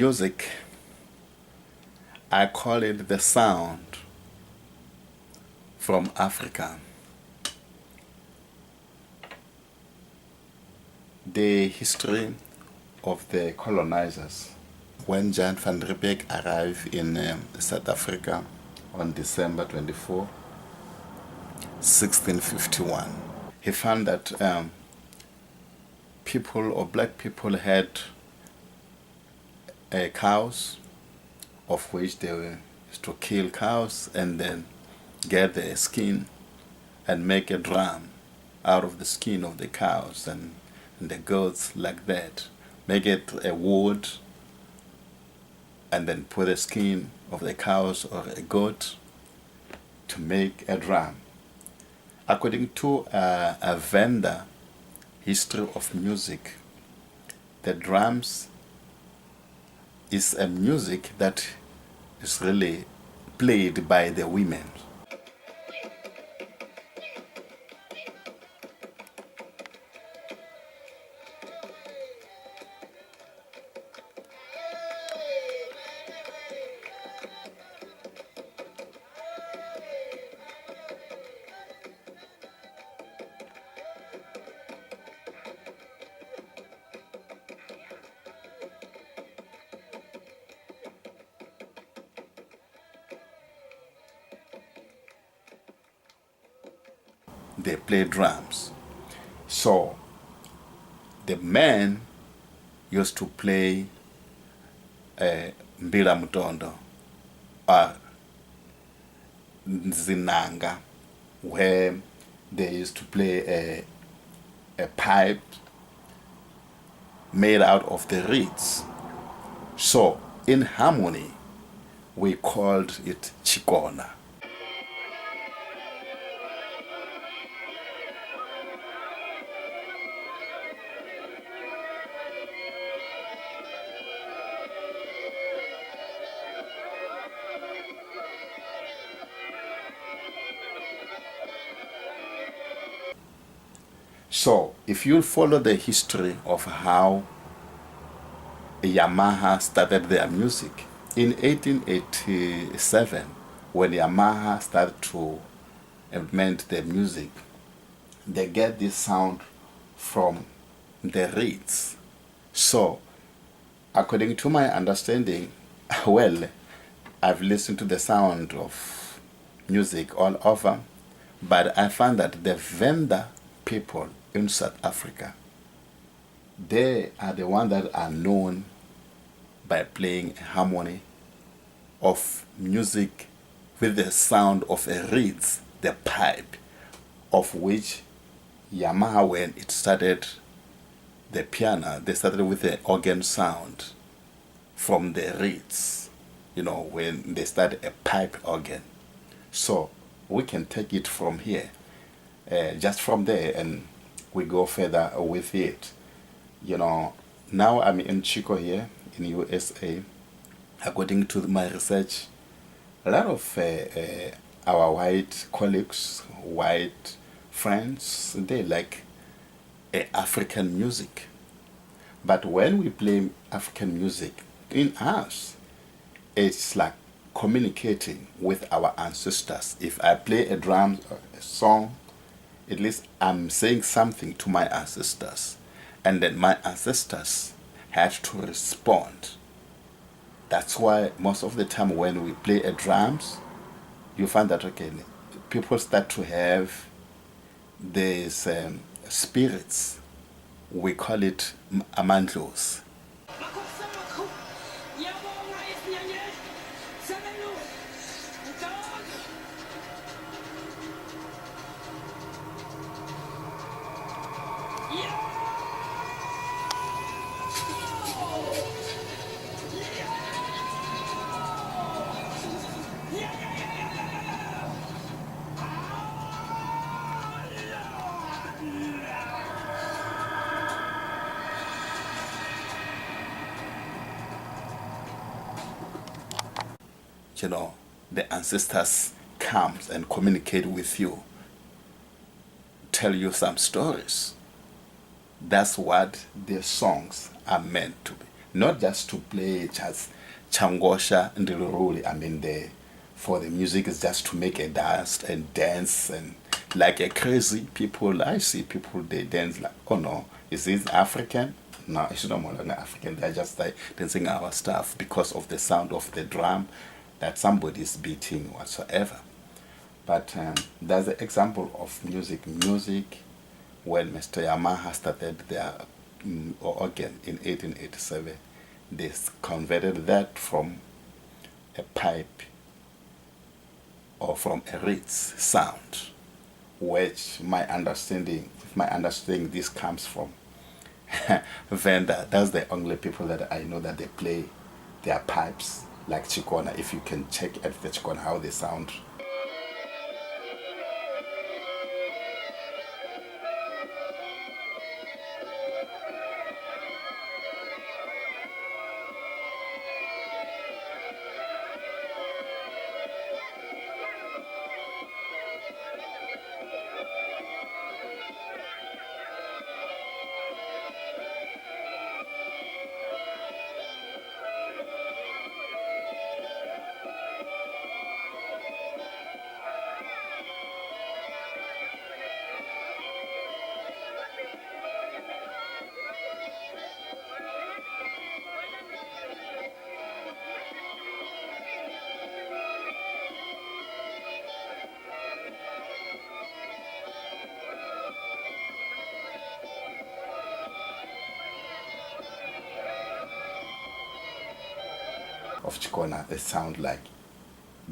music, I call it the sound from Africa. The history of the colonizers. When Jan van Riebeeck arrived in South Africa on December 24, 1651, he found that people or black people had cows, of which they used to kill cows and then get the skin and make a drum out of the skin of the cows and the goats, like that. Make it a wood and then put the skin of the cows or a goat to make a drum. According to a Venda history of music, the drums is a music that is really played by the women. They play drums. So the men used to play mbila mutondo or zinanga, where they used to play a pipe made out of the reeds. So in harmony, we called it chikona. So, if you follow the history of how Yamaha started their music, in 1887, when Yamaha started to implement their music, they get this sound from the reeds. So, according to my understanding, well, I've listened to the sound of music all over, but I found that the Venda people in South Africa, they are the ones that are known by playing a harmony of music with the sound of a reeds, the pipe, of which Yamaha, when it started the piano, they started with the organ sound from the reeds, when they started a pipe organ. So we can take it from here, just from there, and we go further with it. Now I'm in Chico here in USA. According to my research, a lot of our white colleagues, white friends, they like African music. But when we play African music, in us, it's like communicating with our ancestors. If I play a drum or a song, at least I'm saying something to my ancestors. And then my ancestors have to respond. That's why most of the time when we play a drums, you find that, okay, people start to have these spirits. We call it amandlos. The ancestors comes and communicate with you, tell you some stories. That's what their songs are meant to be. not just to play just changosha and ruli. I mean, for the music is just to make a dance and like a crazy people. I see people they dance like, oh no, is this African? No, it's not more than African. They're just like dancing our stuff because of the sound of the drum that somebody's beating whatsoever. But there's an example of music when Mr. Yamaha started their organ in 1887. They converted that from a pipe or from a reed sound, which my understanding this comes from Venda. That's the only people that I know that they play their pipes like Chikona. If you can check at the Chikona how they sound. Of Chikona, they sound like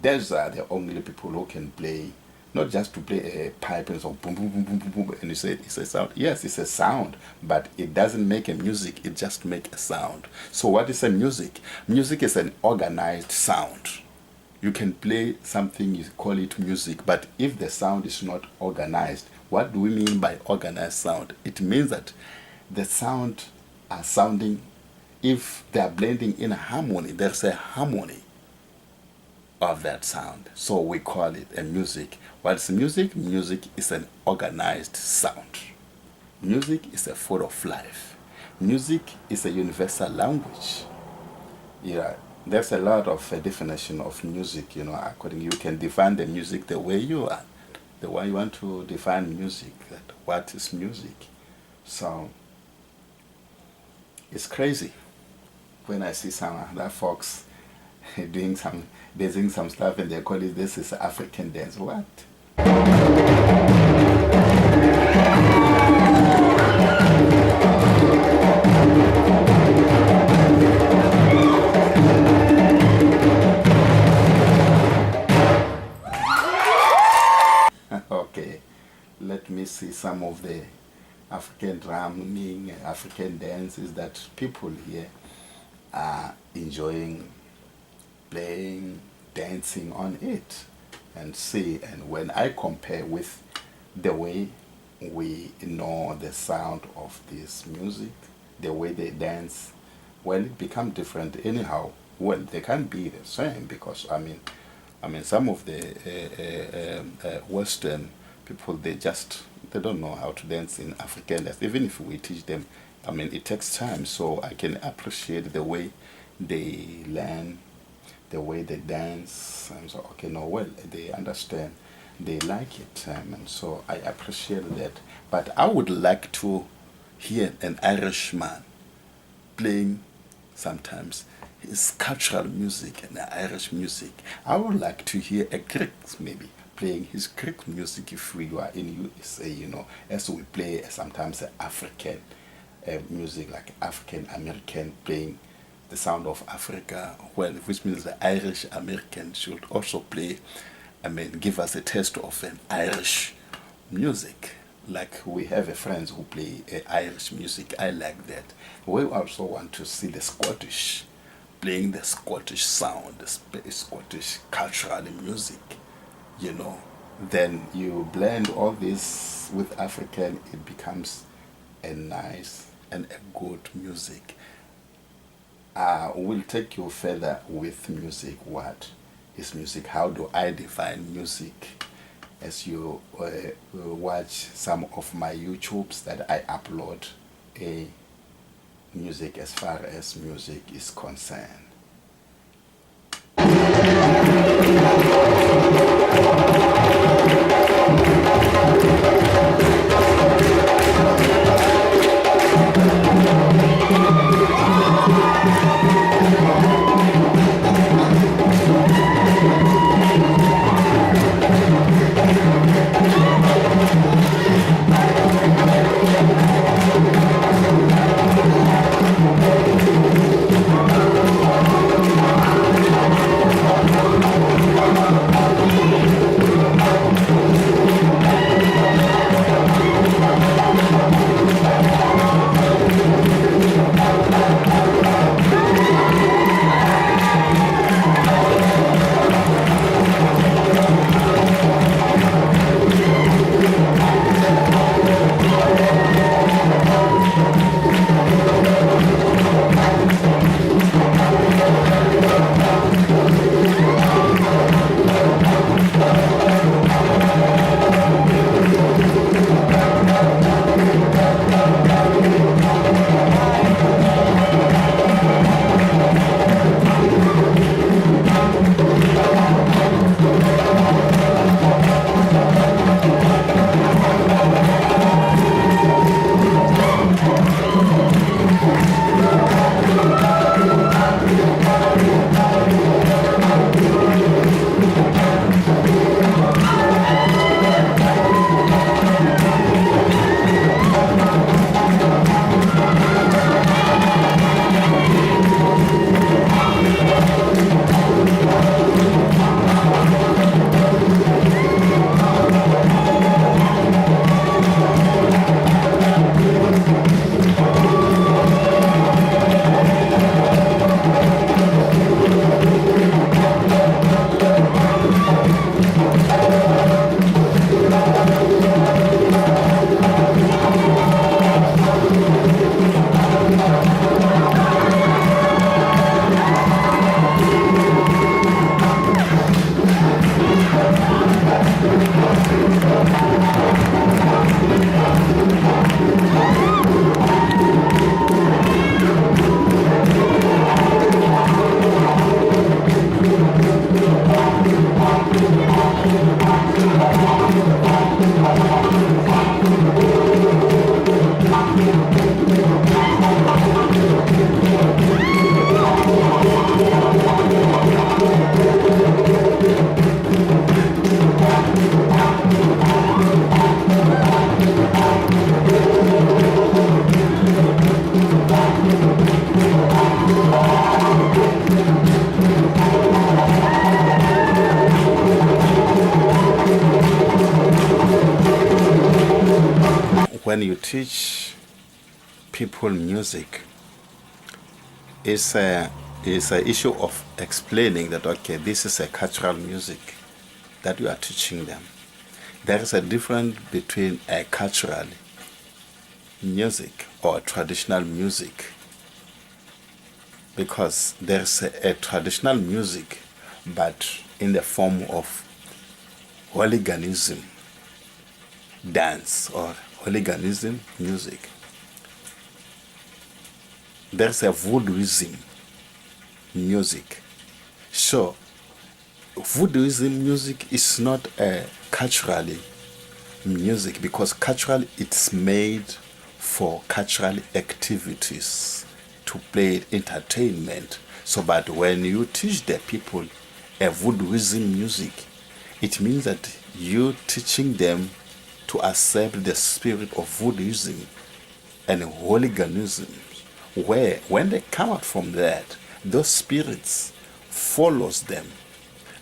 those are the only people who can play, not just to play a pipe and so boom boom boom boom boom boom and you say it's a sound. Yes, it's a sound, but it doesn't make a music, it just make a sound. So what is a music? Music is an organized sound. You can play something, you call it music, but if the sound is not organized, what do we mean by organized sound? It means that the sound are sounding, if they are blending in harmony, there's a harmony of that sound. So we call it a music. What's music? Music is an organized sound. Music is a food of life. Music is a universal language. Yeah, there's a lot of definition of music, according you can define the music the way you are, the way you want to define music, that what is music. So it's crazy when I see some other folks dancing some stuff and they call it this is African dance. What? Okay, let me see some of the African drumming, African dances that people here are enjoying playing, dancing on it, and see. And when I compare with the way we know the sound of this music, the way they dance, well, it become different anyhow. Well, they can't be the same because I mean, some of the Western people they don't know how to dance in African dance. Even if we teach them, I mean, it takes time. So I can appreciate the way they learn, the way they dance. And so, okay, no, well, they understand, they like it, and so I appreciate that. But I would like to hear an Irishman playing sometimes his cultural music and Irish music. I would like to hear a Greek maybe playing his Greek music if we were in USA, as we play sometimes African music, like African American playing the sound of Africa, well, which means the Irish American should also play, give us a taste of an Irish music. Like we have a friends who play Irish music. I like that. We also want to see the Scottish playing the Scottish sound, the Scottish cultural music, Then you blend all this with African, it becomes a nice and a good music. We'll take you further with music. What is music? How do I define music? As you watch some of my YouTubes that I upload music as far as music is concerned. When you teach people music, it's a issue of explaining that, okay, this is a cultural music that you are teaching them. There is a difference between a cultural music or traditional music, because there's a traditional music but in the form of hooliganism dance or hooliganism music. There's a voodooism music. So voodooism music is not a cultural music, because cultural, it's made for cultural activities, to play entertainment. So but when you teach the people a voodooism music, it means that you teaching them to accept the spirit of voodooism and hooliganism, where when they come out from that, those spirits follows them.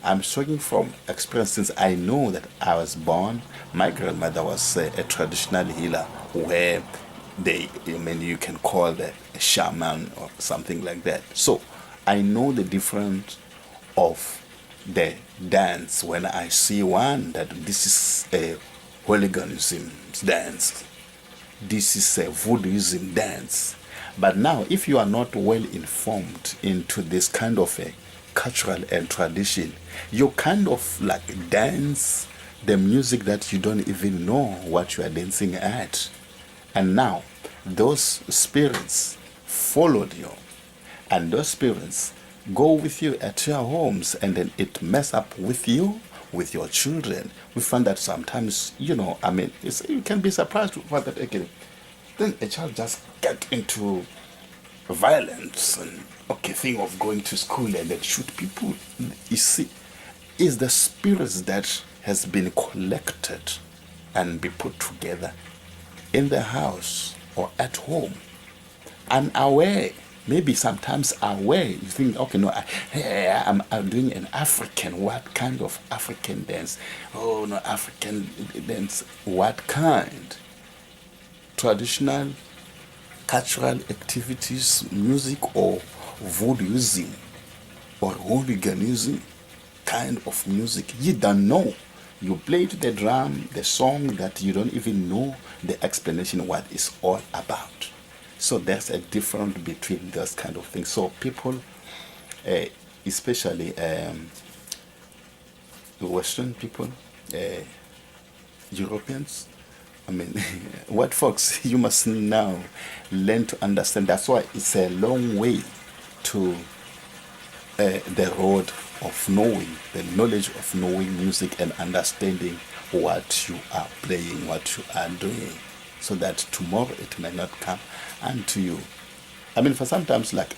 I'm talking from experience, since I know that I was born. My grandmother was a traditional healer, where you can call that a shaman or something like that. So I know the difference of the dance. When I see one, that this is a hooliganism dance, this is a voodooism dance. But now, if you are not well informed into this kind of a cultural and tradition, you kind of like dance the music that you don't even know what you are dancing at. And now those spirits followed you, and those spirits go with you at your homes, and then it mess up with you, with your children. We find that sometimes, you can be surprised for that again. Then a child just get into violence and thing of going to school and then shoot people. You see, is the spirits that has been collected and be put together in the house or at home, unaware, maybe sometimes aware. You think, okay, no, I'm doing an African. What kind of African dance? Oh, no, African dance. What kind? Traditional, cultural activities, music, or voodooism, or hooliganism kind of music. You don't know. You played the drum, the song that you don't even know the explanation what it's all about. So there's a difference between those kind of things. So people, especially Western people, Europeans, what folks, you must now learn to understand. That's why it's a long way to the road of knowing, the knowledge of knowing music and understanding what you are playing, what you are doing, so that tomorrow it may not come unto you. For sometimes, like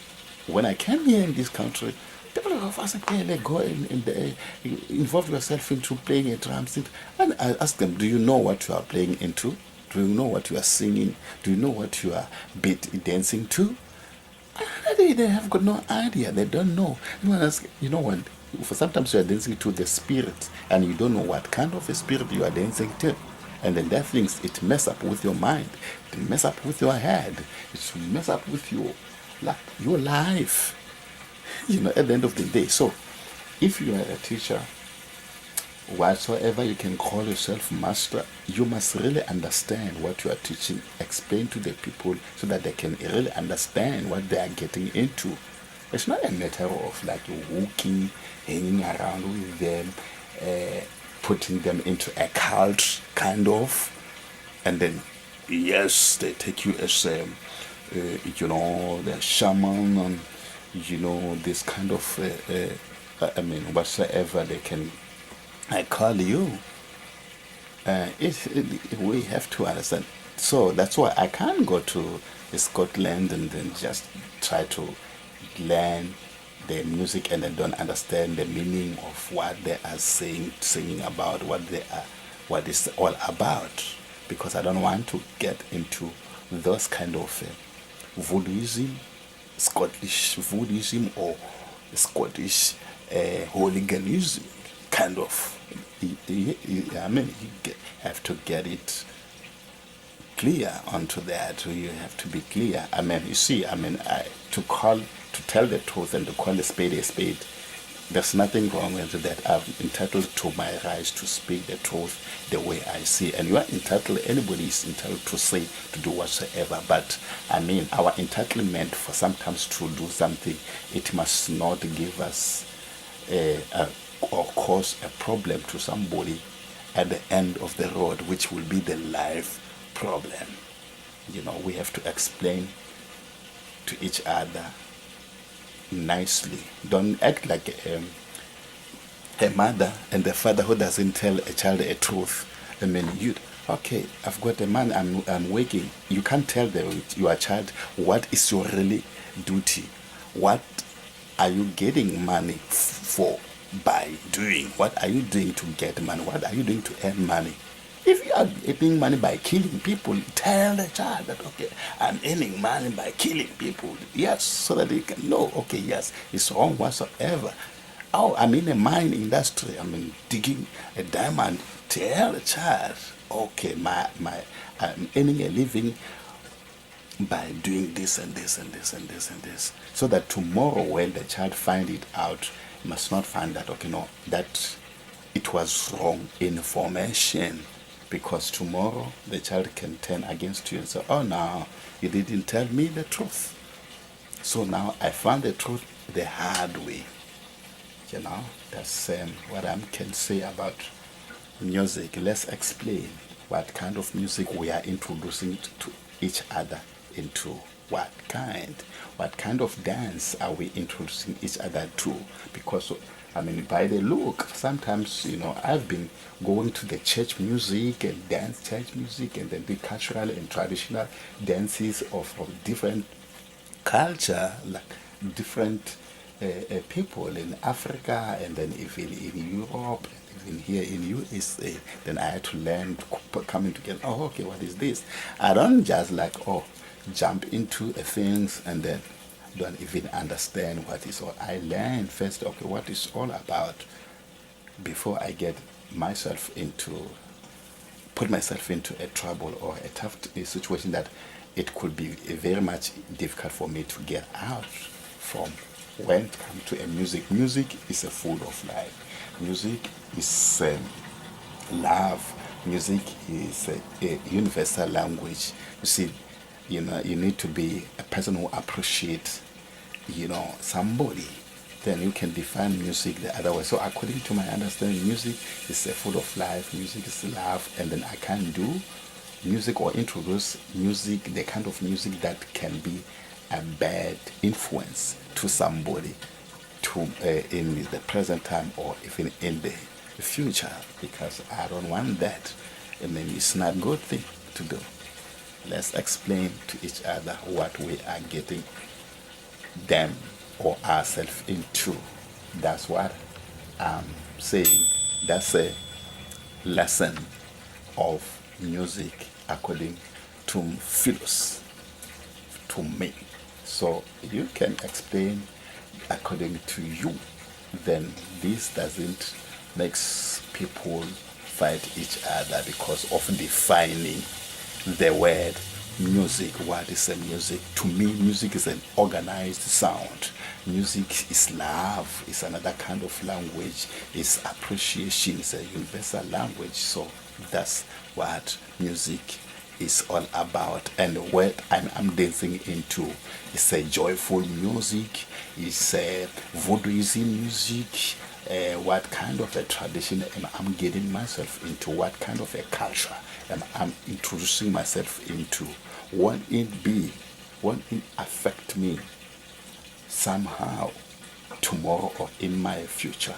when I came here in this country, people of us say, hey, let go involve yourself into playing a drum set. And I ask them, do you know what you are playing into? Do you know what you are singing? Do you know what you are dancing to? They have got no idea. They don't know. You know what? For sometimes you are dancing to the spirit, and you don't know what kind of a spirit you are dancing to. And then that things, it mess up with your mind. It mess up with your head. It mess up with your life. At the end of the day. So, if you are a teacher, whatsoever you can call yourself master, you must really understand what you are teaching. Explain to the people so that they can really understand what they are getting into. It's not a matter of like walking, hanging around with them, putting them into a cult kind of, and then yes, they take you as the shaman and this kind of whatsoever they can call you. We have to understand. So that's why I can't go to Scotland and then just try to learn the music and then don't understand the meaning of what they are singing about, what it's all about, because I don't want to get into those kind of voodooism, Scottish voodooism, or Scottish hooliganism kind of. You have to get it clear onto that. You have to be clear. You see, to tell the truth and to call a spade, there's nothing wrong with that. I'm entitled to my rights to speak the truth the way I see. And you are entitled, anybody is entitled to say, to do whatsoever. But our entitlement for sometimes to do something, it must not give us or cause a problem to somebody at the end of the road, which will be the life problem. We have to explain to each other nicely. Don't act like a mother and a father who doesn't tell a child a truth. I've got a man, I'm working. You can't tell your child what is your really duty. What are you getting money for by doing? What are you doing to get money? What are you doing to earn money? If you are earning money by killing people, tell the child that, I'm earning money by killing people. Yes, so that they can know, yes, it's wrong whatsoever. Oh, I'm in a mine industry. I'm digging a diamond. Tell the child, I'm earning a living by doing this and this and this and this and this. So that tomorrow when the child find it out, he must not find that, that it was wrong information. Because tomorrow the child can turn against you and say, oh no, you didn't tell me the truth. So now I found the truth the hard way. That's what I can say about music. Let's explain what kind of music we are introducing to each other into. what kind of dance are we introducing each other to? Because I mean, by the look, sometimes I've been going to the church music and dance church music, and then the cultural and traditional dances of different culture, like different people in Africa, and then even in Europe, and even here in USA. Then I had to learn coming together. Oh, okay, what is this? I don't just jump into things and then don't even understand what is all. I learned first, okay, what is all about before I get myself into put myself into a trouble or a tough situation that it could be very much difficult for me to get out from. When it comes to a music is a full of life. Music is love. Music is a universal language. You see, you need to be a person who appreciates somebody, then you can define music the other way. So according to my understanding, music is full of life, music is love, and then I can do music or introduce music, the kind of music that can be a bad influence to somebody to in the present time or even in the future, because I don't want that. I mean, it's not a good thing to do. Let's explain to each other what we are getting them or ourselves into. That's what I'm saying. That's a lesson of music according to Philos, to me. So you can explain according to you. Then this doesn't make people fight each other because of defining the word music. What is a music? To me, music is an organized sound. Music is love. It's another kind of language. It's appreciation. It's a universal language. So that's what music is all about. And what I'm dancing into is a joyful music. It's a voodooism music. What kind of a tradition am I getting myself into? What kind of a culture am I introducing myself into? Won't it affect me somehow tomorrow or in my future?